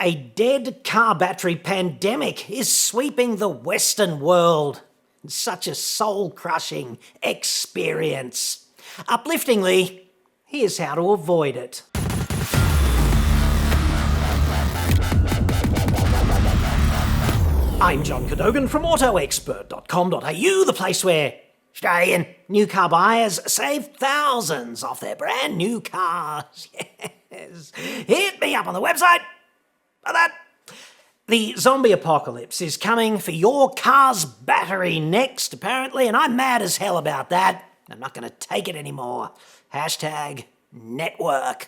A dead car battery pandemic is sweeping the Western world. Such a soul-crushing experience. Upliftingly, here's how to avoid it. I'm John Cadogan from AutoExpert.com.au, the place where Australian new car buyers save thousands off their brand new cars. Yes. Hit me up on the website for that. The zombie apocalypse is coming for your car's battery next, apparently, and I'm mad as hell about that. I'm not going to take it anymore. #network.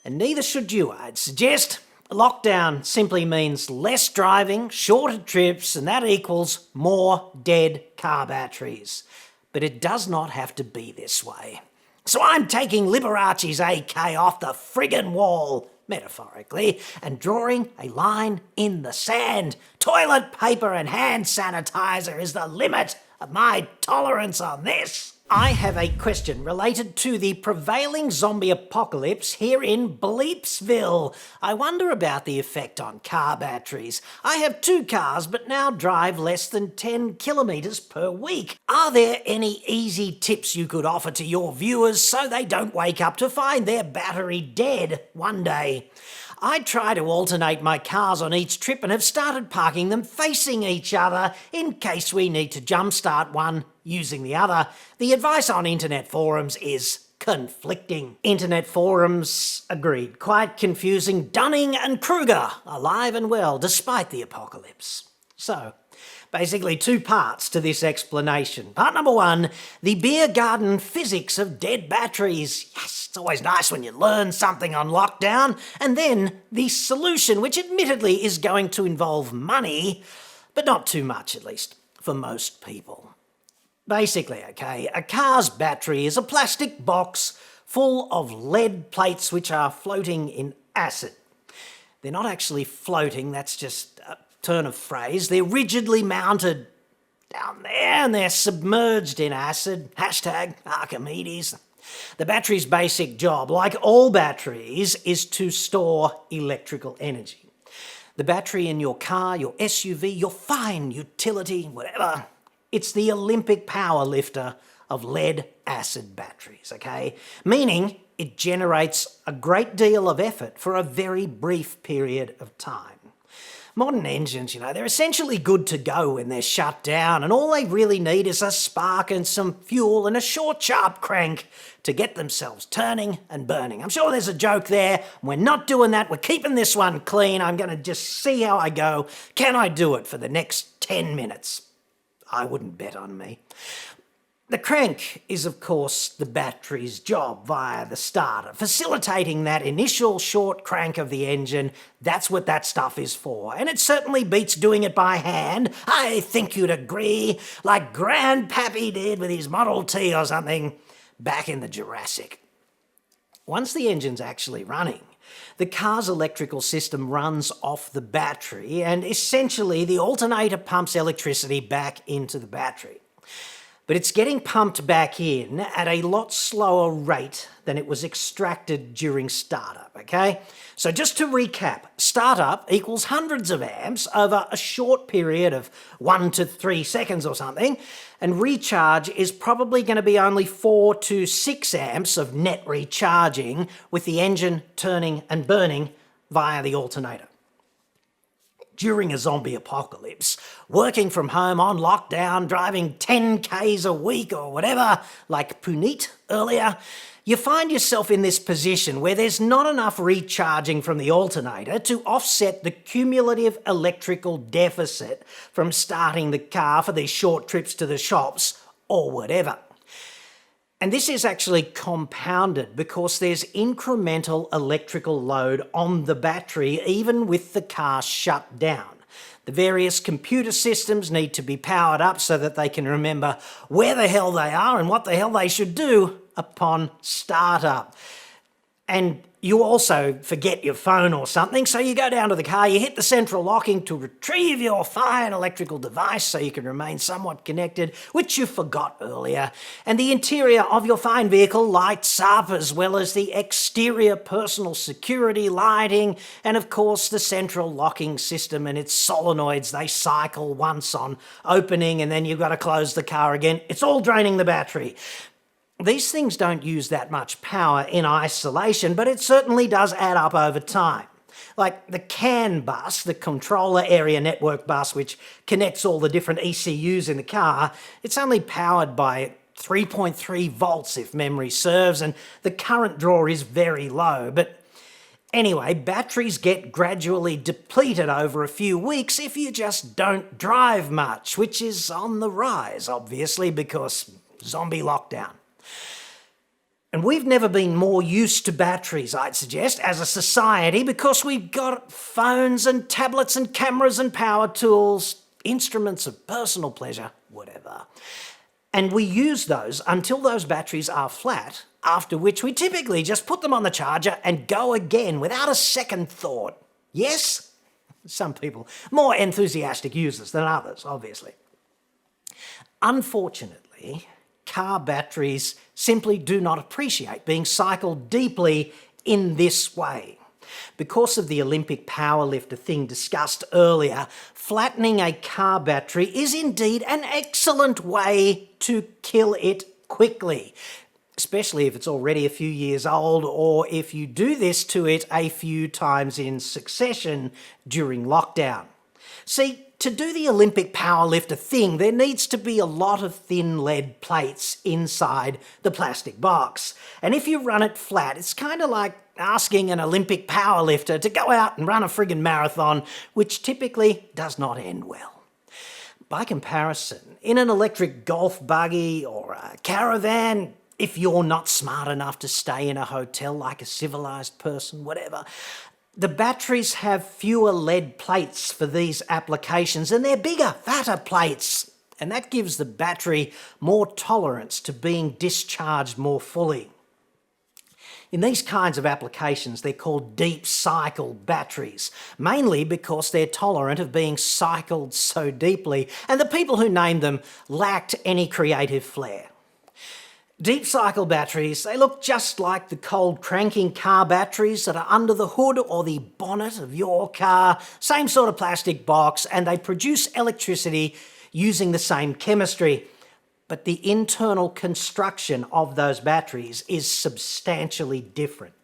And neither should you, I'd suggest. Lockdown simply means less driving, shorter trips, and that equals more dead car batteries. But it does not have to be this way. So I'm taking Liberace's AK off the friggin' wall, metaphorically, and drawing a line in the sand. Toilet paper and hand sanitizer is the limit of my tolerance on this. I have a question related to the prevailing zombie apocalypse here in Bleepsville. I wonder about the effect on car batteries. I have 2 cars but now drive less than 10 kilometres per week. Are there any easy tips you could offer to your viewers so they don't wake up to find their battery dead one day? I try to alternate my cars on each trip and have started parking them facing each other in case we need to jumpstart one using the other. The advice on internet forums is conflicting. Internet forums agreed. Quite confusing. Dunning and Kruger, alive and well despite the apocalypse. So, basically 2 parts to this explanation. Part number 1, the beer garden physics of dead batteries. Yes, it's always nice when you learn something on lockdown. And then the solution, which admittedly is going to involve money, but not too much at least, for most people. Basically, okay, a car's battery is a plastic box full of lead plates which are floating in acid. They're not actually floating, that's just a turn of phrase. They're rigidly mounted down there and they're submerged in acid. #Archimedes. The battery's basic job, like all batteries, is to store electrical energy. The battery in your car, your SUV, your fine utility, whatever, it's the Olympic power lifter of lead-acid batteries, okay? Meaning it generates a great deal of effort for a very brief period of time. Modern engines, they're essentially good to go when they're shut down, and all they really need is a spark and some fuel and a short, sharp crank to get themselves turning and burning. I'm sure there's a joke there. We're not doing that. We're keeping this one clean. I'm going to just see how I go. Can I do it for the next 10 minutes? I wouldn't bet on me. The crank is, of course, the battery's job via the starter, facilitating that initial short crank of the engine. That's what that stuff is for. And it certainly beats doing it by hand. I think you'd agree, like Grandpappy did with his Model T or something back in the Jurassic. Once the engine's actually running, the car's electrical system runs off the battery and essentially the alternator pumps electricity back into the battery. But it's getting pumped back in at a lot slower rate than it was extracted during startup, okay? So just to recap, startup equals hundreds of amps over a short period of 1 to 3 seconds or something, and recharge is probably going to be only 4 to 6 amps of net recharging with the engine turning and burning via the alternator. During a zombie apocalypse, working from home on lockdown, driving 10 Ks a week or whatever, like Puneet earlier, you find yourself in this position where there's not enough recharging from the alternator to offset the cumulative electrical deficit from starting the car for these short trips to the shops or whatever. And this is actually compounded because there's incremental electrical load on the battery even with the car shut down. The various computer systems need to be powered up so that they can remember where the hell they are and what the hell they should do upon startup. And you also forget your phone or something, so you go down to the car, you hit the central locking to retrieve your fine electrical device so you can remain somewhat connected, which you forgot earlier. And the interior of your fine vehicle lights up, as well as the exterior personal security lighting, and of course the central locking system and its solenoids. They cycle once on opening, and then you've got to close the car again. It's all draining the battery. These things don't use that much power in isolation, but it certainly does add up over time. Like the CAN bus, the controller area network bus, which connects all the different ECUs in the car, it's only powered by 3.3 volts if memory serves, and the current draw is very low. But anyway, batteries get gradually depleted over a few weeks if you just don't drive much, which is on the rise, obviously, because zombie lockdown. And we've never been more used to batteries, I'd suggest, as a society, because we've got phones and tablets and cameras and power tools, instruments of personal pleasure, whatever. And we use those until those batteries are flat, after which we typically just put them on the charger and go again without a second thought. Yes? Some people, more enthusiastic users than others, obviously. Unfortunately, car batteries simply do not appreciate being cycled deeply in this way. Because of the Olympic powerlifter thing discussed earlier, flattening a car battery is indeed an excellent way to kill it quickly, especially if it's already a few years old, or if you do this to it a few times in succession during lockdown. See, to do the Olympic powerlifter thing, there needs to be a lot of thin lead plates inside the plastic box. And if you run it flat, it's kind of like asking an Olympic powerlifter to go out and run a friggin' marathon, which typically does not end well. By comparison, in an electric golf buggy or a caravan, if you're not smart enough to stay in a hotel like a civilized person, whatever, the batteries have fewer lead plates for these applications, and they're bigger, fatter plates. And that gives the battery more tolerance to being discharged more fully. In these kinds of applications, they're called deep cycle batteries, mainly because they're tolerant of being cycled so deeply, and the people who named them lacked any creative flair. Deep cycle batteries, they look just like the cold cranking car batteries that are under the hood or the bonnet of your car, same sort of plastic box, and they produce electricity using the same chemistry. But the internal construction of those batteries is substantially different.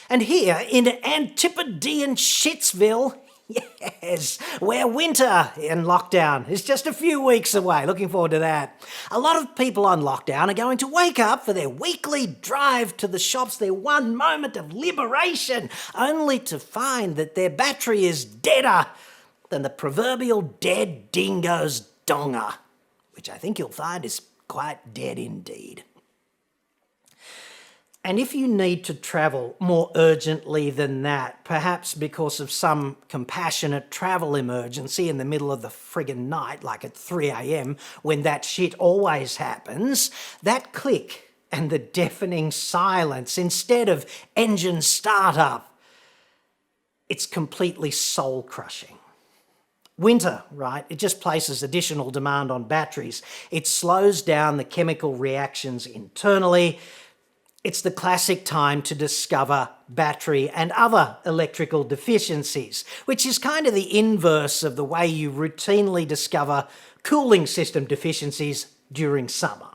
And here in Antipodean Shitsville, yes, where winter in lockdown is just a few weeks away. Looking forward to that. A lot of people on lockdown are going to wake up for their weekly drive to the shops, their one moment of liberation, only to find that their battery is deader than the proverbial dead dingo's donger, which I think you'll find is quite dead indeed. And if you need to travel more urgently than that, perhaps because of some compassionate travel emergency in the middle of the friggin' night, like at 3 a.m, when that shit always happens, that click and the deafening silence instead of engine startup, it's completely soul-crushing. Winter, right? It just places additional demand on batteries. It slows down the chemical reactions internally. It's the classic time to discover battery and other electrical deficiencies, which is kind of the inverse of the way you routinely discover cooling system deficiencies during summer.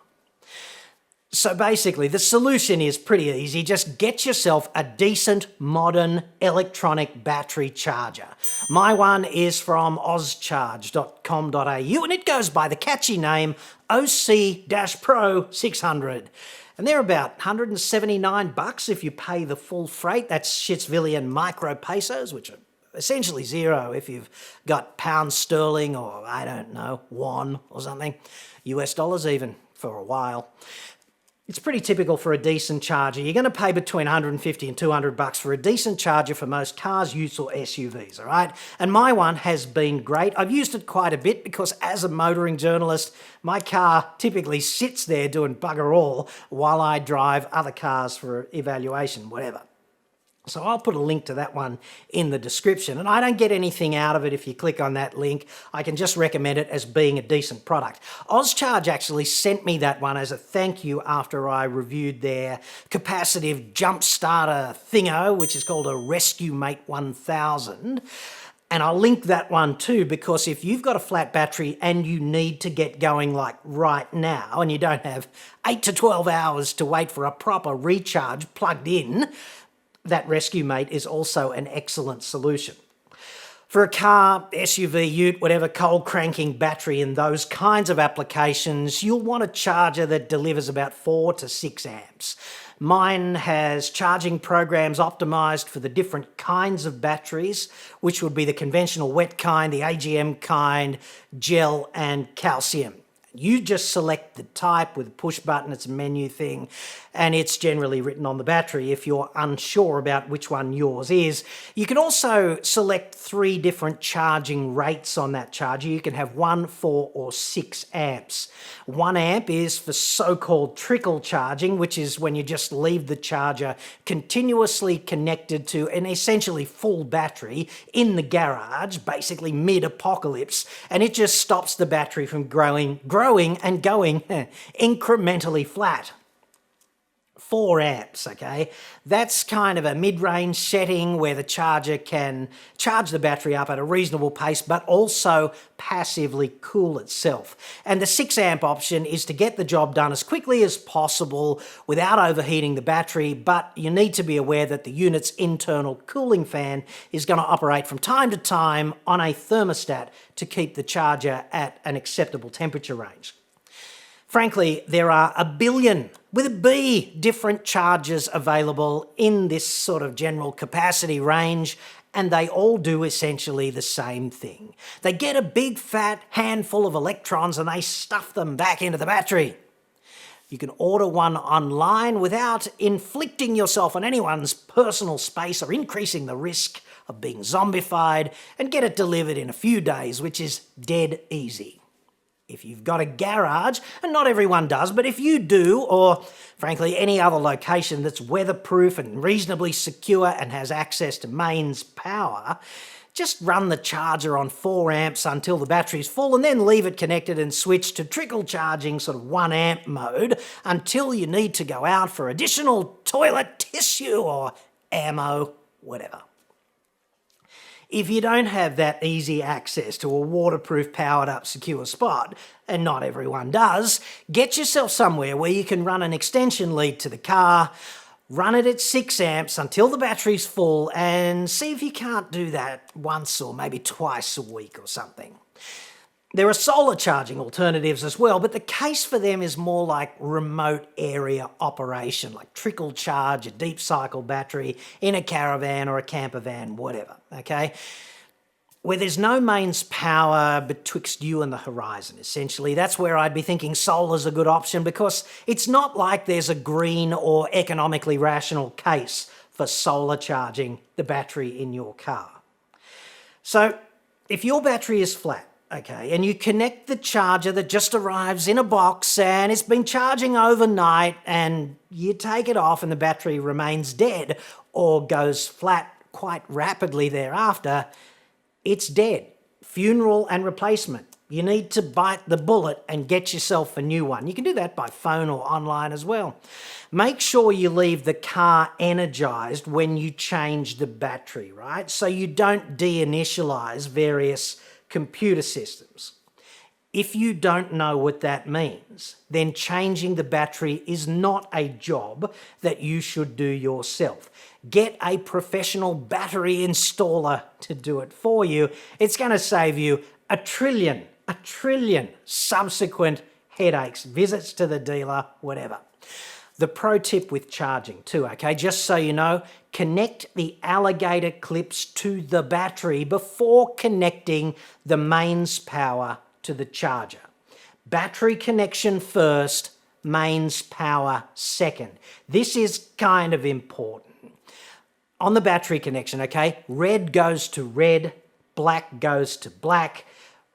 So basically, the solution is pretty easy. Just get yourself a decent, modern electronic battery charger. My one is from OzCharge.com.au, and it goes by the catchy name OC-Pro 600. And they're about $179 if you pay the full freight. That's Shitsvillian micro pesos, which are essentially zero if you've got pound sterling or, I don't know, won or something. US dollars even, for a while. It's pretty typical for a decent charger. You're going to pay between $150 and $200 for a decent charger for most cars, utes or SUVs, all right? And my one has been great. I've used it quite a bit because as a motoring journalist, my car typically sits there doing bugger all while I drive other cars for evaluation, whatever. So I'll put a link to that one in the description, and I don't get anything out of it if you click on that link. I can just recommend it as being a decent product. OzCharge actually sent me that one as a thank you after I reviewed their capacitive jump starter thingo, which is called a Rescue Mate 1000. And I'll link that one too, because if you've got a flat battery and you need to get going like right now and you don't have 8 to 12 hours to wait for a proper recharge plugged in, that Rescue Mate is also an excellent solution. For a car, SUV, ute, whatever, cold cranking battery in those kinds of applications, you'll want a charger that delivers about 4 to 6 amps. Mine has charging programs optimized for the different kinds of batteries, which would be the conventional wet kind, the AGM kind, gel and calcium. You just select the type with a push button, it's a menu thing, and it's generally written on the battery if you're unsure about which one yours is. You can also select 3 different charging rates on that charger. You can have 1, 4 or 6 amps. 1 amp is for so-called trickle charging, which is when you just leave the charger continuously connected to an essentially full battery in the garage, basically mid-apocalypse, and it just stops the battery from growing and going incrementally flat. 4 amps, okay? That's kind of a mid-range setting where the charger can charge the battery up at a reasonable pace, but also passively cool itself. And the 6 amp option is to get the job done as quickly as possible without overheating the battery, but you need to be aware that the unit's internal cooling fan is going to operate from time to time on a thermostat to keep the charger at an acceptable temperature range. Frankly, there are a billion, with a B, different chargers available in this sort of general capacity range, and they all do essentially the same thing. They get a big fat handful of electrons and they stuff them back into the battery. You can order one online without inflicting yourself on anyone's personal space or increasing the risk of being zombified, and get it delivered in a few days, which is dead easy. If you've got a garage, and not everyone does, but if you do, or frankly any other location that's weatherproof and reasonably secure and has access to mains power, just run the charger on 4 amps until the battery's full and then leave it connected and switch to trickle charging sort of 1 amp mode until you need to go out for additional toilet tissue or ammo, whatever. If you don't have that easy access to a waterproof, powered-up, secure spot, and not everyone does, get yourself somewhere where you can run an extension lead to the car, run it at 6 amps until the battery's full, and see if you can't do that once or maybe twice a week or something. There are solar charging alternatives as well, but the case for them is more like remote area operation, like trickle charge, a deep cycle battery in a caravan or a camper van, whatever, okay? Where there's no mains power betwixt you and the horizon, essentially. That's where I'd be thinking solar's a good option, because it's not like there's a green or economically rational case for solar charging the battery in your car. So if your battery is flat, okay, and you connect the charger that just arrives in a box and it's been charging overnight, and you take it off and the battery remains dead or goes flat quite rapidly thereafter, it's dead. Funeral and replacement. You need to bite the bullet and get yourself a new one. You can do that by phone or online as well. Make sure you leave the car energized when you change the battery, right? So you don't deinitialize various computer systems. If you don't know what that means, then changing the battery is not a job that you should do yourself. Get a professional battery installer to do it for you. It's going to save you a trillion subsequent headaches, visits to the dealer, whatever. The pro tip with charging too, okay, just so you know, connect the alligator clips to the battery before connecting the mains power to the charger. Battery connection first, mains power second. This is kind of important. On the battery connection, okay, red goes to red, black goes to black.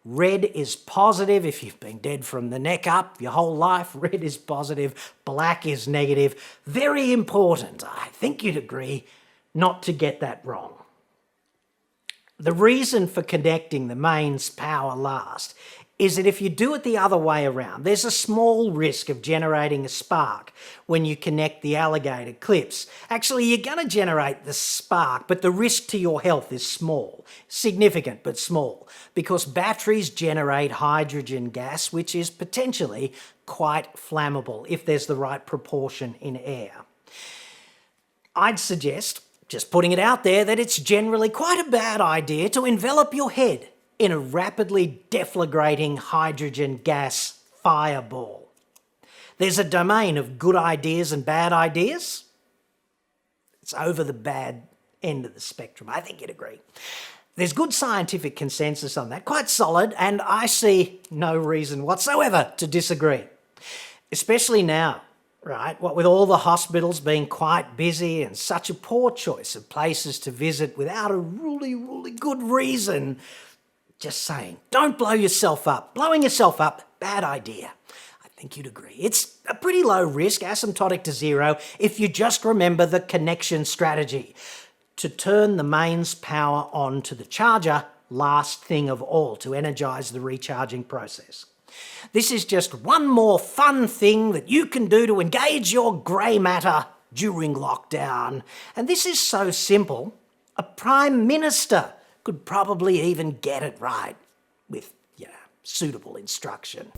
Red is positive if you've been dead from the neck up your whole life. Red is positive, black is negative. Very important, I think you'd agree, not to get that wrong. The reason for connecting the mains power last is that if you do it the other way around, there's a small risk of generating a spark when you connect the alligator clips. Actually, you're going to generate the spark, but the risk to your health is small. Significant, but small, because batteries generate hydrogen gas, which is potentially quite flammable if there's the right proportion in air. I'd suggest, just putting it out there, that it's generally quite a bad idea to envelop your head in a rapidly deflagrating hydrogen gas fireball. There's a domain of good ideas and bad ideas. It's over the bad end of the spectrum, I think you'd agree. There's good scientific consensus on that, quite solid, and I see no reason whatsoever to disagree. Especially now, right? What with all the hospitals being quite busy and such a poor choice of places to visit without a really good reason. Just saying, don't blow yourself up. Blowing yourself up, bad idea. I think you'd agree. It's a pretty low risk, asymptotic to zero, if you just remember the connection strategy. To turn the mains power on to the charger, last thing of all, to energise the recharging process. This is just one more fun thing that you can do to engage your grey matter during lockdown. And this is so simple, a Prime Minister could probably even get it right with, suitable instruction.